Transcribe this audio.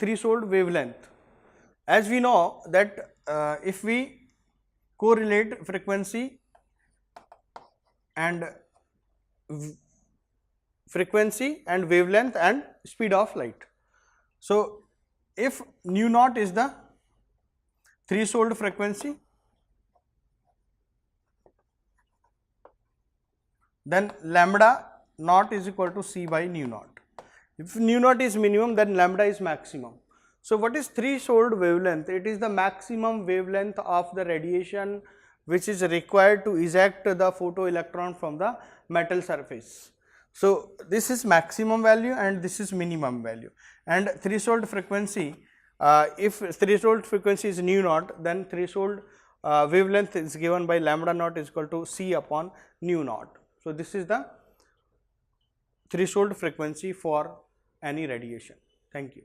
threshold wavelength. As we know that if we correlate frequency and wavelength and speed of light. So if nu naught is the threshold frequency, then lambda naught is equal to c by nu naught. If nu naught is minimum, then lambda is maximum. So what is threshold wavelength? It is the maximum wavelength of the radiation which is required to eject the photoelectron from the metal surface. So this is maximum value and this is minimum value. And threshold frequency, if threshold frequency is nu naught, then threshold wavelength is given by lambda naught is equal to c upon nu naught. So this is the threshold frequency for any radiation. Thank you.